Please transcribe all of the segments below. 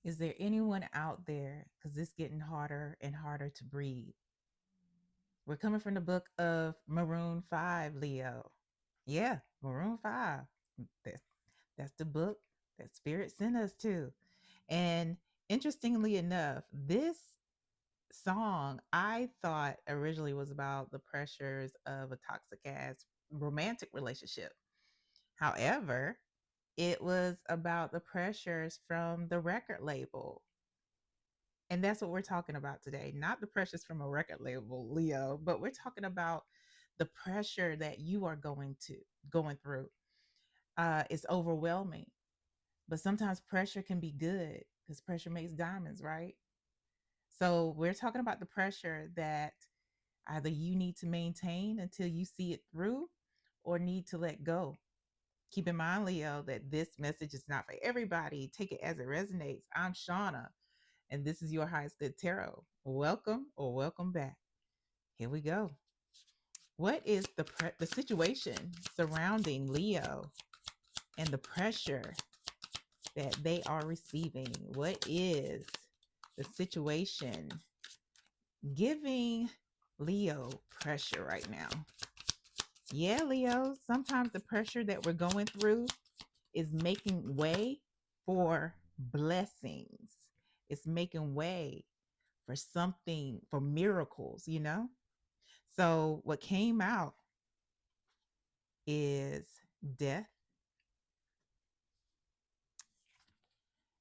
Is there anyone out there? Because it's getting harder and harder to breathe. We're coming from the book of Maroon 5, Leo. Yeah, Maroon 5. That's, that's the book that Spirit sent us to. And interestingly enough, this song I thought originally was about the pressures of a toxic ass romantic relationship. However, it was about the pressures from the record label. And that's what we're talking about today. Not the pressures from a record label, Leo, but we're talking about the pressure that you are going through. It's overwhelming, but sometimes pressure can be good because pressure makes diamonds, right? So we're talking about the pressure that either you need to maintain until you see it through or need to let go. Keep in mind, Leo, that this message is not for everybody. Take it as it resonates. I'm Shauna, and this is your highest good tarot. Welcome or welcome back. Here we go. What is the situation surrounding Leo and the pressure that they are receiving? What is the situation giving Leo pressure right now? Yeah, Leo, sometimes the pressure that we're going through is making way for blessings. It's making way for something, for miracles. So, what came out is death.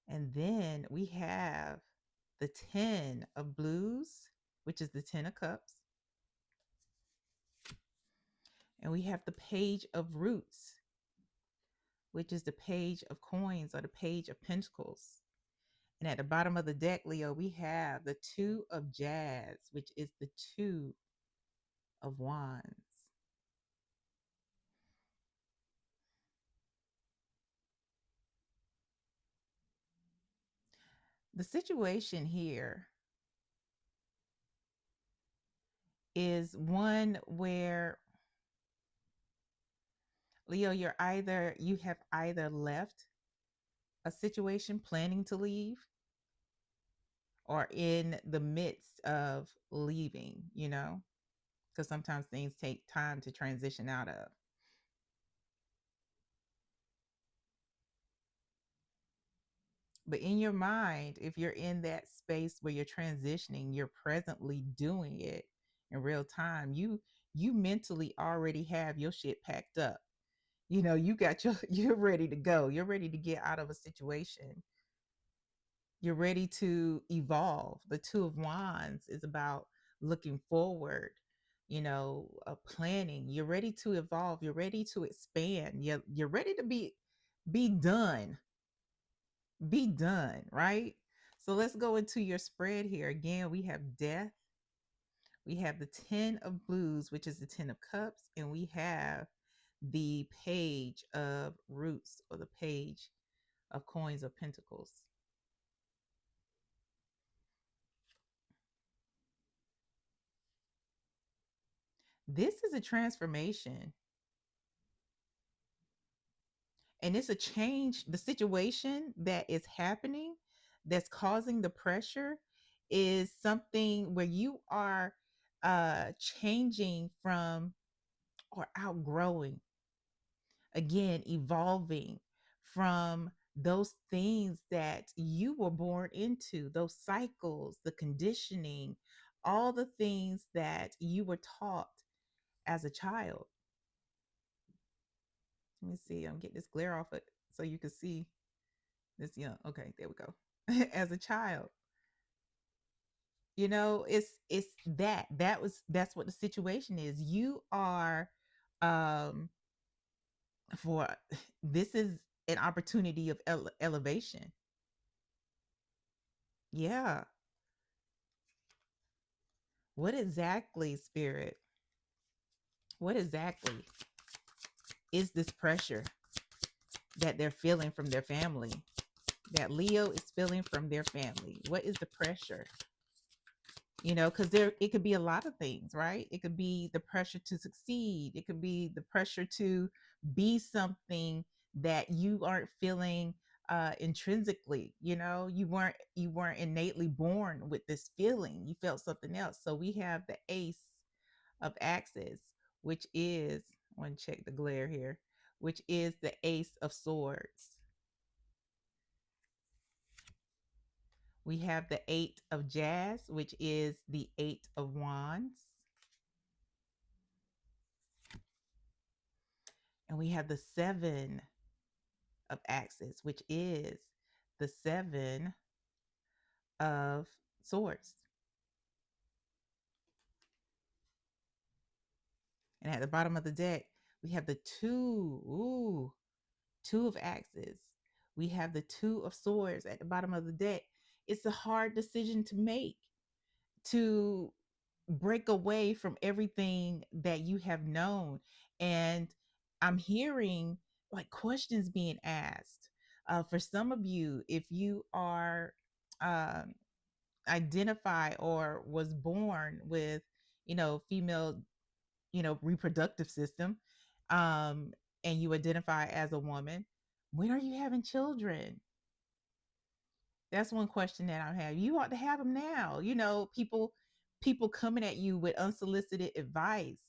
And then we have the 10 of blues, which is the 10 of cups. And we have the page of roots, which is the page of coins or the page of pentacles. And at the bottom of the deck, Leo, we have the two of jazz, which is the two of wands. The situation here is one where, Leo, you have either left a situation planning to leave or in the midst of leaving, because sometimes things take time to transition out of. But in your mind, if you're in that space where you're transitioning, you're presently doing it in real time. You mentally already have your shit packed up. You got you're ready to go. You're ready to get out of a situation. You're ready to evolve. The two of wands is about looking forward, planning. You're ready to evolve. You're ready to expand. You're ready to be done. Be done, right? So let's go into your spread here. Again, we have death. We have the 10 of blues, which is the 10 of cups, and we have the page of roots or the page of coins of pentacles. This is a transformation, and it's a change. The situation that is happening that's causing the pressure is something where you are changing from or outgrowing, again, evolving from those things that you were born into, those cycles, the conditioning, all the things that you were taught as a child. Let me see. I'm getting this glare off it so you can see this. Yeah. Okay. There we go. As a child, it's that's what the situation is. You are, um, for this is an opportunity of elevation. Yeah. What exactly, Spirit? What exactly is this pressure that they're feeling from their family? That Leo is feeling from their family. What is the pressure? Because it could be a lot of things, right? It could be the pressure to succeed. It could be the pressure to be something that you aren't feeling intrinsically. You weren't innately born with this feeling. You felt something else. So we have the ace of axes, which is, I want to check the glare here, which is the ace of swords. We have the eight of jazz, which is the eight of wands. And we have the seven of axes, which is the seven of swords. And at the bottom of the deck, we have the two of axes. We have the two of swords at the bottom of the deck. It's a hard decision to make, to break away from everything that you have known. And I'm hearing like questions being asked. For some of you, if you are um, identify or was born with, female, reproductive system, um, and you identify as a woman, when are you having children? That's one question that I have. You ought to have them now. People coming at you with unsolicited advice.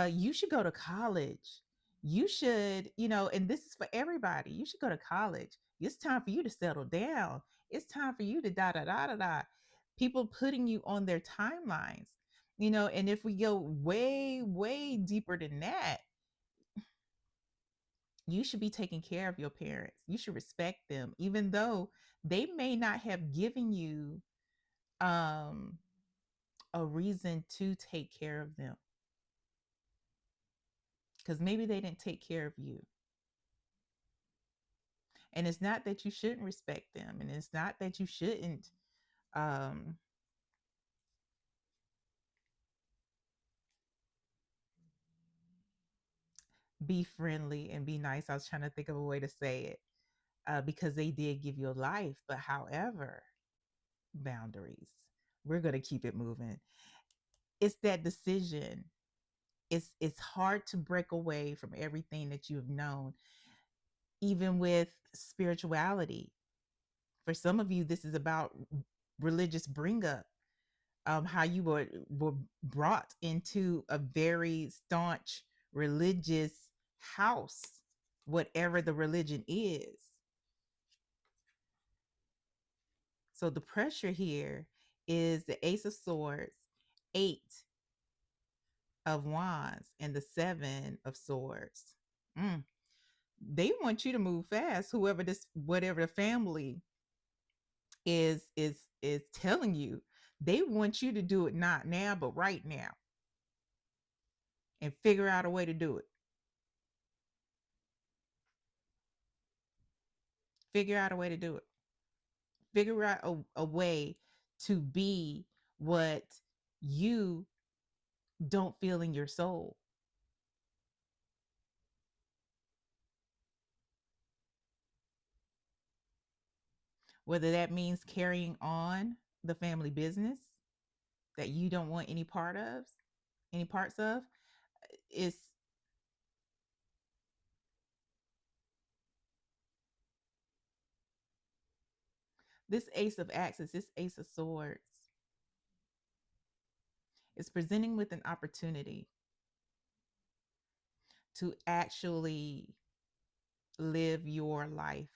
You should go to college. You should, and this is for everybody. You should go to college. It's time for you to settle down. It's time for you to da da da da da. People putting you on their timelines, and if we go way, way deeper than that, you should be taking care of your parents. You should respect them, even though they may not have given you um, a reason to take care of them, because maybe they didn't take care of you. And it's not that you shouldn't respect them, and it's not that you shouldn't um, be friendly and be nice. I was trying to think of a way to say it, because they did give you a life. But however, boundaries. We're going to keep it moving. It's that decision. It's hard to break away from everything that you've known, even with spirituality. For some of you, this is about religious bring up, how you were brought into a very staunch religious house, whatever the religion is. So the pressure here is the ace of swords, eight of wands, and the seven of swords. They want you to move fast. Whatever the family is telling you, they want you to do it not now, but right now, and figure out a way to do it. Figure out a way to do it. Figure out a way to be what you don't feel in your soul. Whether that means carrying on the family business that you don't want any parts of, is this ace of axes, this ace of swords is presenting with an opportunity to actually live your life,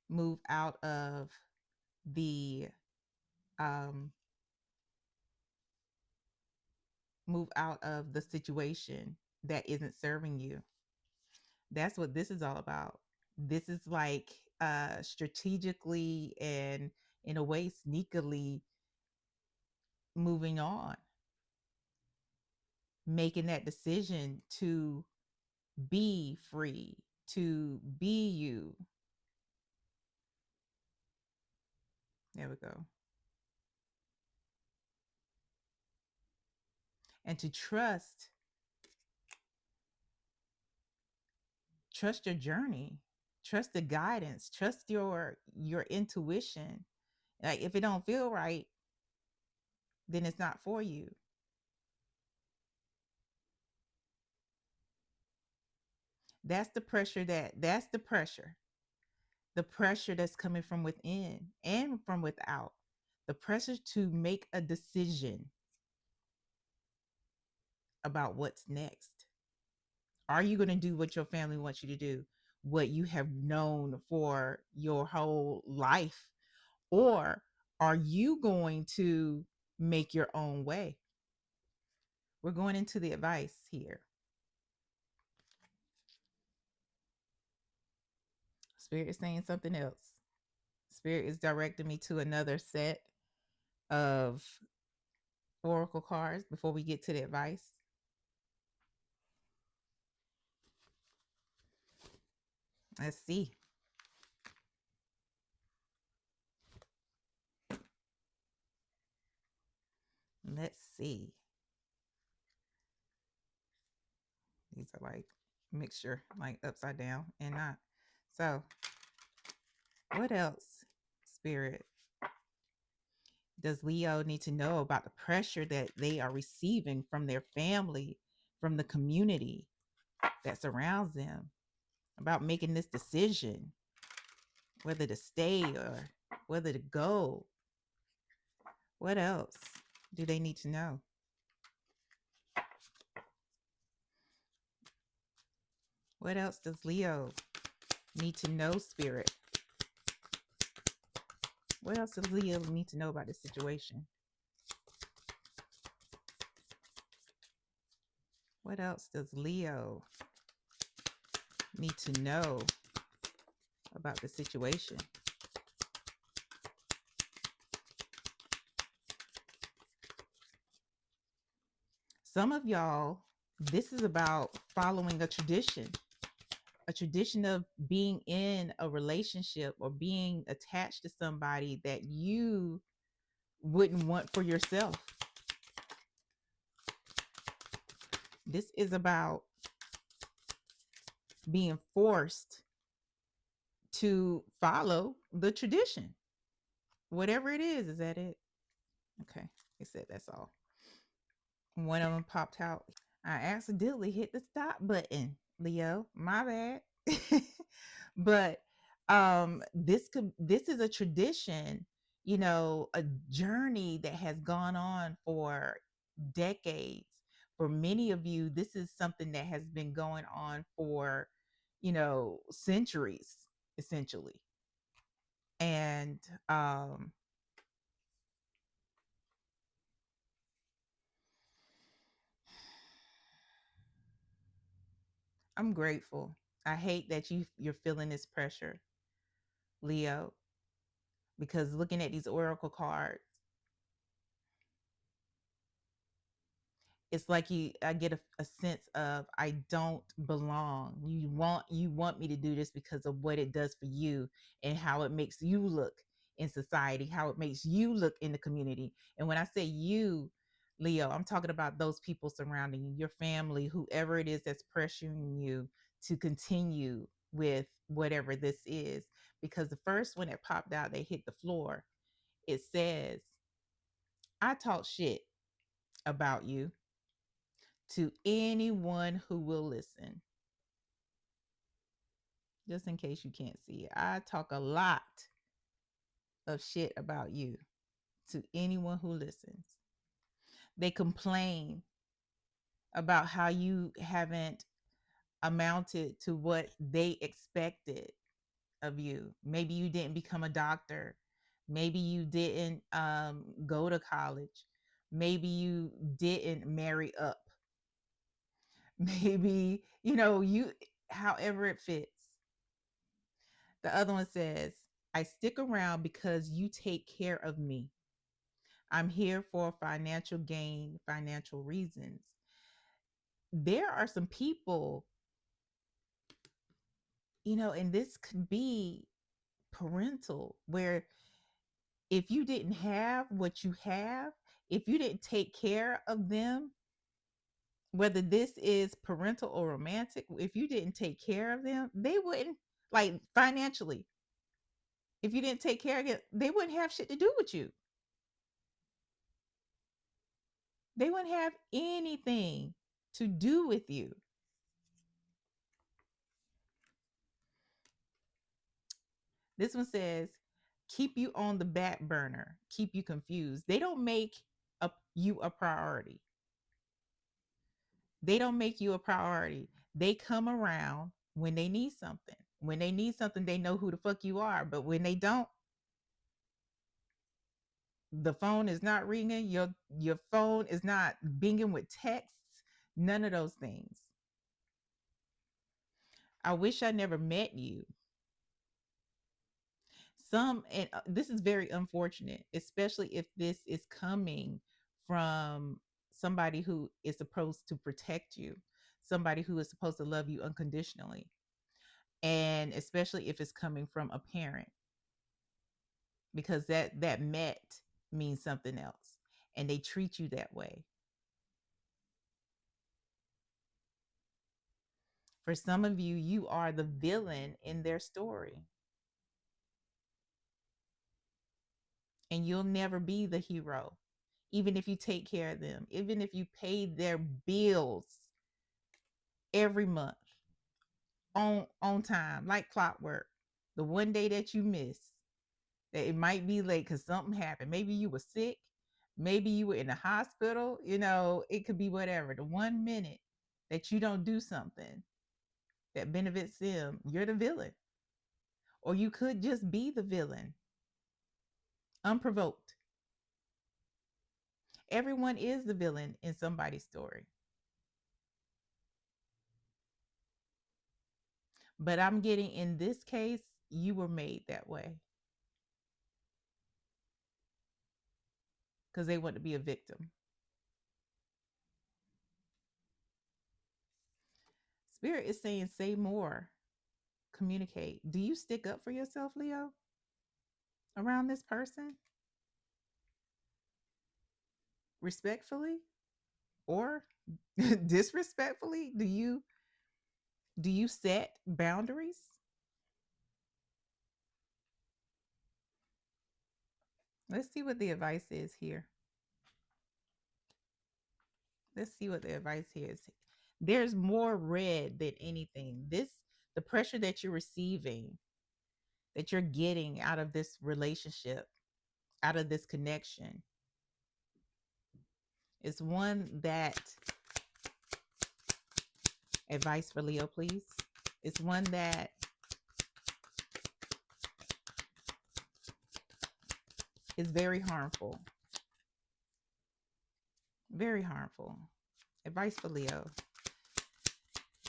move out of the um situation that isn't serving you. That's what this is all about. This is like strategically and in a way sneakily moving on, making that decision to be free, to be you. There we go. And to trust your journey, trust the guidance, trust your intuition. Like if it don't feel right, then it's not for you. That's the pressure. The pressure that's coming from within and from without. The pressure to make a decision about what's next. Are you going to do what your family wants you to do? What you have known for your whole life? Or are you going to make your own way? We're going into the advice here. Spirit is saying something else. Spirit is directing me to another set of oracle cards before we get to the advice. Let's see. Let's see. These are like mixture, like upside down and not. So, what else, Spirit, does Leo need to know about the pressure that they are receiving from their family, from the community that surrounds them, about making this decision, whether to stay or whether to go? What else do they need to know? What else does Leo need to know, Spirit? What else does Leo need to know about this situation? What else does Leo need to know about the situation? Some of y'all, this is about following a tradition of being in a relationship or being attached to somebody that you wouldn't want for yourself. This is about being forced to follow the tradition. Whatever it is that it? Okay, they said that's all. One of them popped out. I accidentally hit the stop button, Leo. My bad. But this is a tradition, a journey that has gone on for decades. For many of you, this is something that has been going on for, centuries, essentially. And I'm grateful. I hate that you're feeling this pressure, Leo, because looking at these oracle cards, it's like I get a sense of I don't belong. You want me to do this because of what it does for you and how it makes you look in society, how it makes you look in the community. And when I say you, Leo, I'm talking about those people surrounding you, your family, whoever it is that's pressuring you to continue with whatever this is. Because the first one that popped out, they hit the floor. It says, I talk shit about you to anyone who will listen. Just in case you can't see it, I talk a lot of shit about you to anyone who listens. They complain about how you haven't amounted to what they expected of you. Maybe you didn't become a doctor. Maybe you didn't go to college. Maybe you didn't marry up. Maybe, however it fits. The other one says, I stick around because you take care of me. I'm here for financial gain, financial reasons. There are some people, and this could be parental, where if you didn't have what you have, if you didn't take care of them, whether this is parental or romantic, if you didn't take care of them, they wouldn't, like, financially, if you didn't take care of it, they wouldn't have shit to do with you. They wouldn't have anything to do with you. This one says, keep you on the back burner, keep you confused. They don't make you a priority. They don't make you a priority. They come around when they need something. When they need something, they know who the fuck you are. But when they don't, the phone is not ringing, your phone is not binging with texts, none of those things. I wish I never met you. And this is very unfortunate, especially if this is coming from somebody who is supposed to protect you, somebody who is supposed to love you unconditionally, and especially if it's coming from a parent, because that met means something else, and they treat you that way. For some of you, you are the villain in their story, and you'll never be the hero, even if you take care of them, even if you pay their bills every month on time, like clockwork. The one day that you miss, that it might be late because something happened. Maybe you were sick, maybe you were in the hospital, it could be whatever. The 1 minute that you don't do something that benefits them, you're the villain. Or you could just be the villain, unprovoked. Everyone is the villain in somebody's story. But I'm getting, in this case, you were made that way because they want to be a victim. Spirit is saying, say more, communicate. Do you stick up for yourself, Leo, around this person? Respectfully or disrespectfully? Do you set boundaries? Let's see what the advice is here. Let's see what the advice here is. There's more red than anything. The pressure that you're receiving, that you're getting out of this relationship, out of this connection, is one that, advice for Leo, please. It's one that is very harmful. Very harmful. Advice for Leo.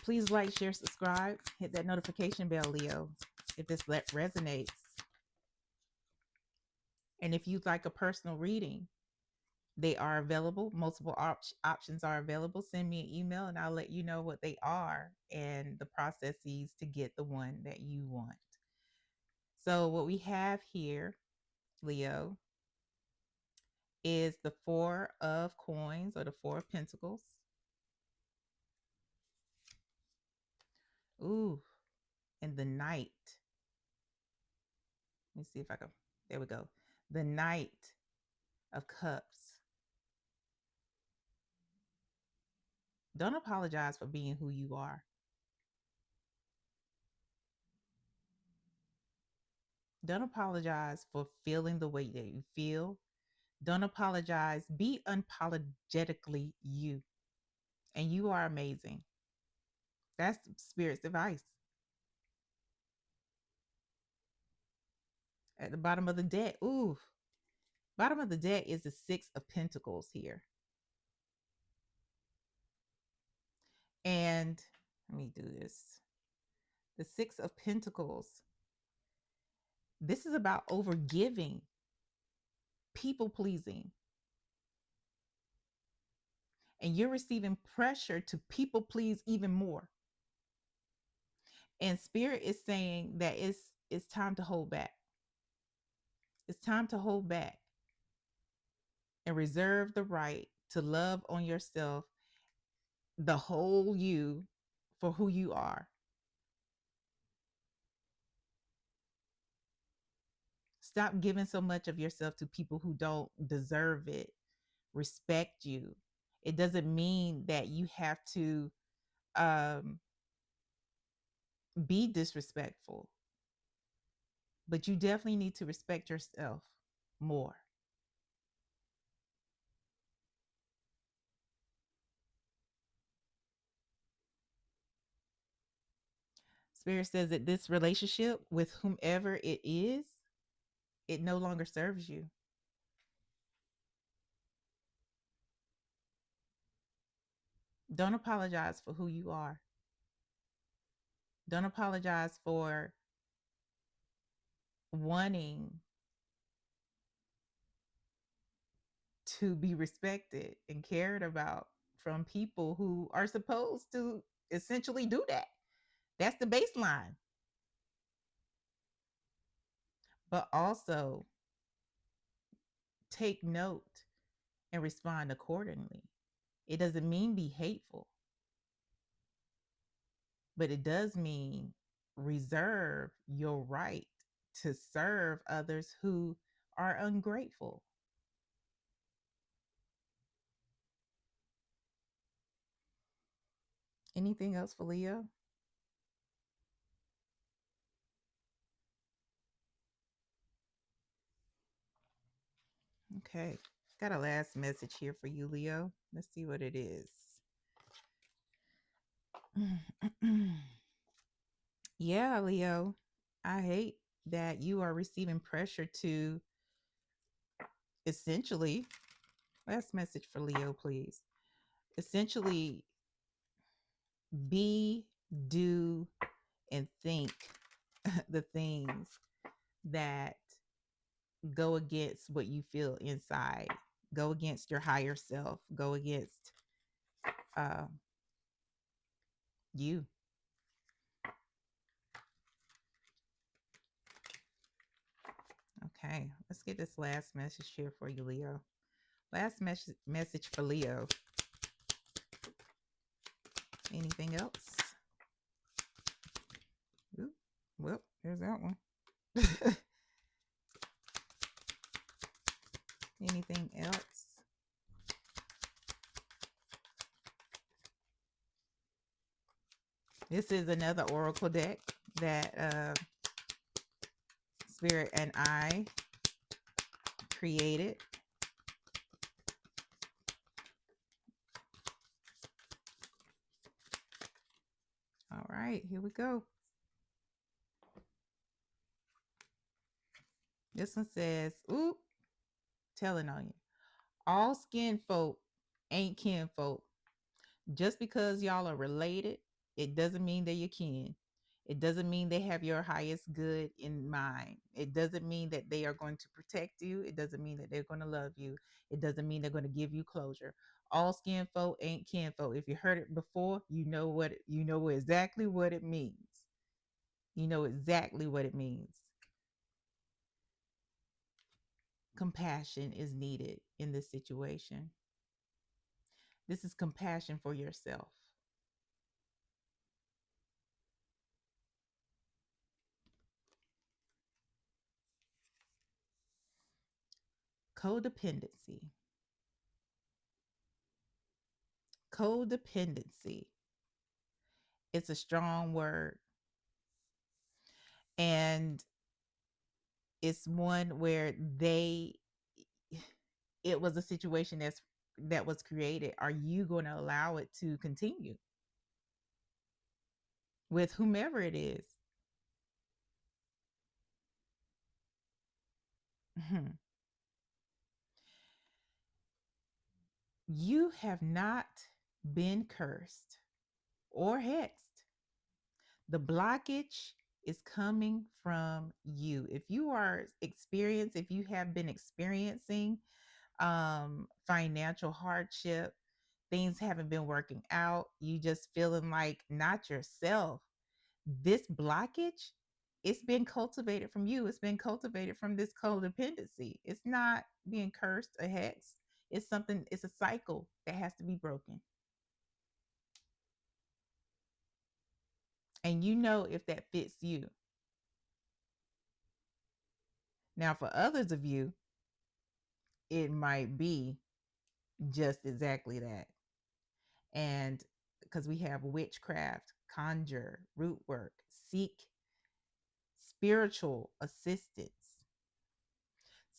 Please like, share, subscribe. Hit that notification bell, Leo, if this resonates. And if you'd like a personal reading, they are available. Multiple options are available. Send me an email and I'll let you know what they are and the processes to get the one that you want. So what we have here, Leo, is the 4 of coins, or the 4 of pentacles. Ooh, and the Knight. Let me see if I can. There we go. The Knight of Cups. Don't apologize for being who you are. Don't apologize for feeling the way that you feel. Don't apologize. Be unapologetically you. And you are amazing. That's Spirit's advice. At the bottom of the deck. Ooh. Bottom of the deck is the 6 of Pentacles here. And let me do this. The 6 of Pentacles. This is about overgiving, people pleasing. And you're receiving pressure to people please even more. And Spirit is saying that it's time to hold back. It's time to hold back and reserve the right to love on yourself, the whole you, for who you are. Stop giving so much of yourself to people who don't deserve it, respect you. It doesn't mean that you have to be disrespectful, but you definitely need to respect yourself more. Spirit says that this relationship with whomever it is, it no longer serves you. Don't apologize for who you are. Don't apologize for wanting to be respected and cared about from people who are supposed to essentially do that. That's the baseline. But also take note and respond accordingly. It doesn't mean be hateful, but it does mean reserve your right to serve others who are ungrateful. Anything else for Leo? Okay. Got a last message here for you, Leo. Let's see what it is. Yeah, Leo. I hate that you are receiving pressure to essentially, last message for Leo, please. Essentially, be, do, and think the things that go against what you feel inside, go against your higher self, go against uh, you. Okay, let's get this last message here for you, Leo. Last message for Leo. Anything else? Ooh, well, there's that one. Anything else? This is another oracle deck that Spirit and I created. All right, here we go. This one says, "Oop, telling on you. All skin folk ain't kin folk. Just because y'all are related, it doesn't mean they're your kin. It doesn't mean they have your highest good in mind. It doesn't mean that they are going to protect you. It doesn't mean that they're going to love you. It doesn't mean they're going to give you closure. All skin folk ain't kin folk. If you heard it before, you know exactly what it means. You know exactly what it means. Compassion is needed in this situation. This is compassion for yourself. Codependency. Codependency. It's a strong word. And it's one where it was a situation that was created. Are you going to allow it to continue with whomever it is? Mhm. You have not been cursed or hexed. The blockage is coming from you. If you have been experiencing financial hardship, things haven't been working out, you just feeling like not yourself, this blockage, it's been cultivated from you. It's been cultivated from this codependency. It's not being cursed or hexed. It's a cycle that has to be broken. And you know if that fits you. Now, for others of you, it might be just exactly that. And because we have witchcraft, conjure, root work, seek spiritual assistance.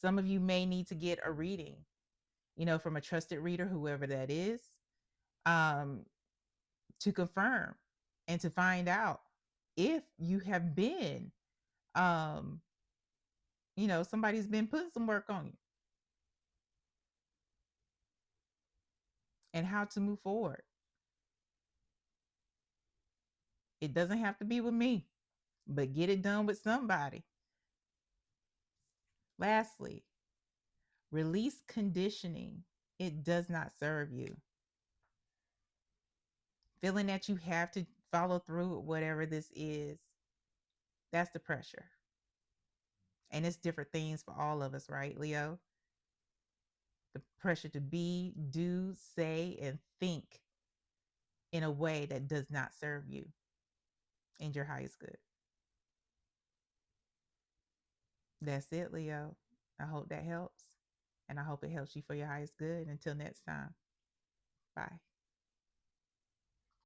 Some of you may need to get a reading, from a trusted reader, whoever that is, um, to confirm and to find out if you have been, somebody's been putting some work on you and how to move forward. It doesn't have to be with me, but get it done with somebody. Lastly, release conditioning. It does not serve you. Feeling that you have to follow through with whatever this is, that's the pressure. And it's different things for all of us, right, Leo? The pressure to be, do, say, and think in a way that does not serve you and your highest good. That's it, Leo. I hope that helps. And I hope it helps you for your highest good. Until next time, bye.